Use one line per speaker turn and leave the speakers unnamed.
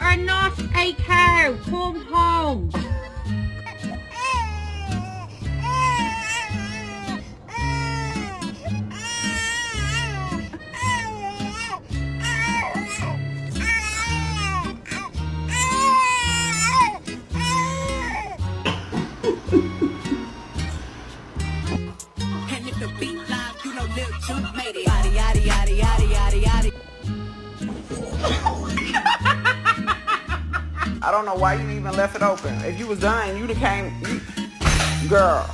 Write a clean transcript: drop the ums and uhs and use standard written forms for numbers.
are not a cow. Come home.
And if the beat live, you know Lil Juke made it. Yaddy, yaddy, yaddy, yaddy, yaddy, yaddy.
I don't know why you even left it open. If you was done, you'd have came. Girl.